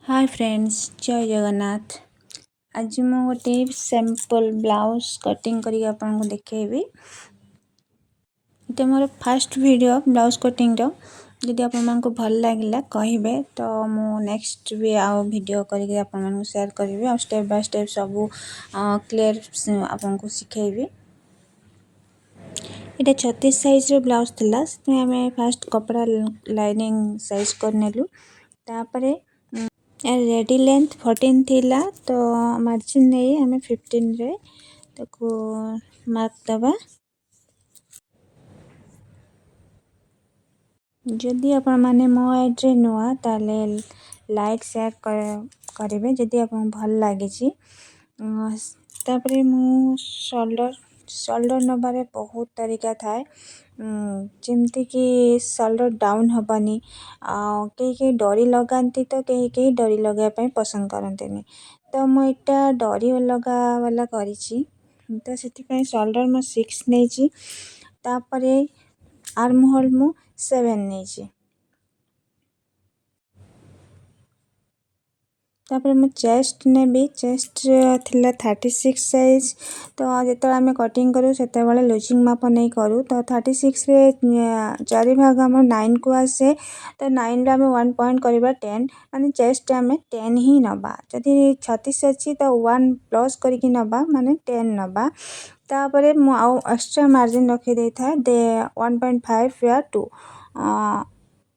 Hi friends, जय जगन्नाथ। आज मैं गोटे सैंपल ब्लाउज कटिंग करके आपको देखेबी। ये more first video blouse cutting रो। जदि आपको भल लगे कहे तो मु नेक्स्ट भी आउ वीडियो करके आपको शेयर करी और स्टेप बाय स्टेप सब क्लियर आपको शिखेबी। ये 36 साइज रो ब्लाउज थिला, से आम फास्ट कपड़ा लाइनिंग साइज करनेलु। तापरे रेडी लेंथ 14 थिला, तो मार्जिन नहीं हमें 15 रे ताको मार्क दबा। जदि आपण माने मो एड्रे नुआ ताले लाइक शेयर करेंगे जदि आपको भल लगे। तापरे मु शोल्डर नबारे बहुत तरीका थाए, जमती कि शोल्डर डाउन हबानी। कई डरी लगाती तो कई डरी लगाई पसंद करते तो मुझा डरी लगा वाला करी। तो से शोल्डर मो 6 नहीं, तापरे आर्म होल मु 7 नहीं। तापर मैं चेस्ट ने भी चेस्ट थिला 36 साइज। तो जो आम कटिंग करूँ से लुजिंग माप नहीं करूँ तो 36 रे 4 भाग आम 9 को आसे। तो 9 रे आम 1 पॉइंट करवा 10 माने चेस्ट आम 10 ही नबा। जदि 36 अच्छी तो 1 प्लस करके नबा माने 10 नबा। तापरे मु आउ एक्स्ट्रा मार्जिन रखी दे था दे 1.5 या 2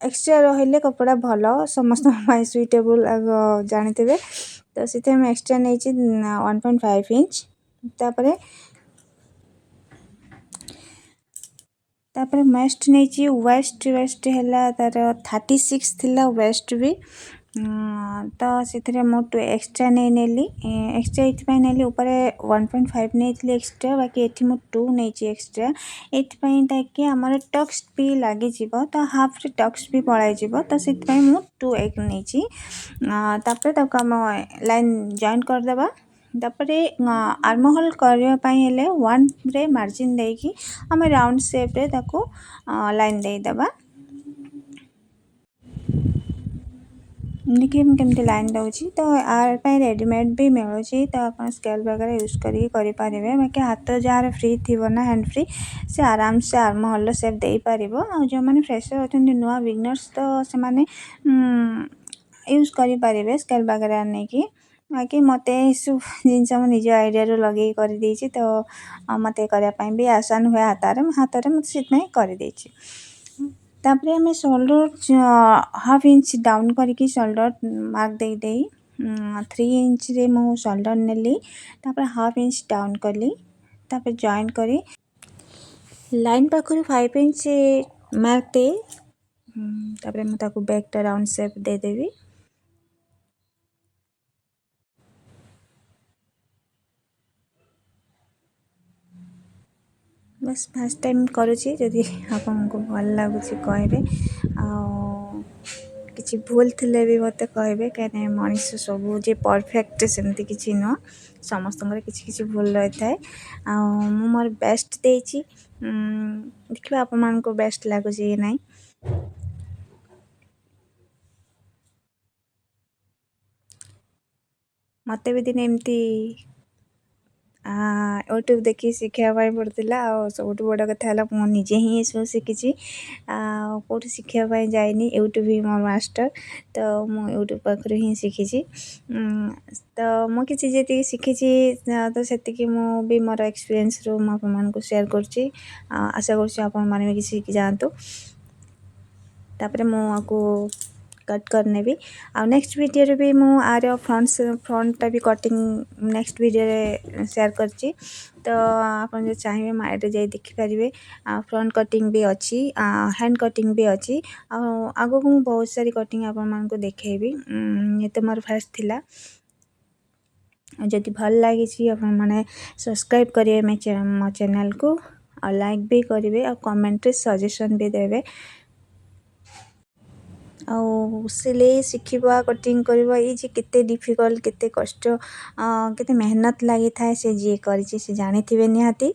एक्स्ट्रा रहिले कपड़ा भल समस्त सुइटेबल जानते। तो से एक्स्ट्रा नहीं 1.5 इंच। तापर वेस्ट नहीं वेस्ट है तार 36 थिला वेस्ट भी। तो से मोट एक्स्ट्रा नहीं नेली एक्स्ट्रा ये नेली ऊपर 1.5 नहीं एक्स्ट्रा, बाकी ये मु 2 नहीं एक्स्ट्रा ये आमर टक्स भी लगे तो हाफ रे टक्स भी पलाई तो से मु 2 एक नहीं। आम लाइन जॉइन करदेबा। तापरे आर्म होल करने 1 रे मार्जिन देकी आम राउंड शेप रे ताको लाइन दे दबा। देखिए केमती लाइन दूसरी तो यार रेडीमेड भी मिलूँ, तो आप स्केल वगैरह यूज करें। बाकी हाथ जार फ्री थी ना हैंड फ्री से आराम से आर्म होल शेप दे पार। जो मैंने फ्रेशर अच्छा नुआ बिगनर्स तो से माने यूज करें स्केल वगैरह नहीं कि। बाकी मत सब जिनस निज आइडिया लगे कर तो मत करने भी आसान हुए हाथ में से करदे। तापरे हमें शोल्डर हाफ इंच डाउन करके शोल्डर मार्क दे 3 इंच रे मो शोल्डर नेली। तापरे हाफ इंच डाउन कली, तापरे जॉइन करी लाइन पाखरु 5 इंच मार्क दे। तापरे मैं ताको बैक राउंड शेप दे देवी। बस फर्स्ट टाइम करुँची, जदि आपको भल लगुच कहे कि भूल थे भी मत कहे कहीं मनीष सब जे परफेक्ट सेमती किसी नुह समस्त किसी भूल रही है। मोर बेस्ट देची देखिए आप बेस्ट लगुच ये ना। मत भी दिन एमती यूट्यूब देखी शिखापी पड़ता सब बड़ कथा है मुझे ही सब शिखी कौट शिखापी जाइनी यूट्यूब ही मोर मास्टर। तो मु यूट्यूब पाखर ही शिखी। तो मुझे जी शिखी तो से मु भी मोर एक्सपीरियंस रू मुझे शेयर कर आशा कर भी शिखी जातु। तापर मुझको कट करने भी आ नेक्स्ट वीडियो भी मु आर फ्रंटा भी कटिंग नेक्स्ट वीडियो रे शेयर करची। तो आप जो चाहिए माइड जाए देखिपारे फ्रंट कटिंग भी अच्छी हैंड कटिंग भी अच्छी। आग को बहुत सारी कटिंग आपको देखेबी। ये तो मोर फर्स्ट थिला। जदि भल लगी आपने सब्सक्राइब करेंगे मो चैनल को और लाइक भी करेंगे और कमेंट रे सजेशन भी देवे। आउ सिलाई शिखा कटिंग करवा ये केते डिफिकल्ट केते कष्ट केते मेहनत लगी था से जी कर जानी थे निहाती।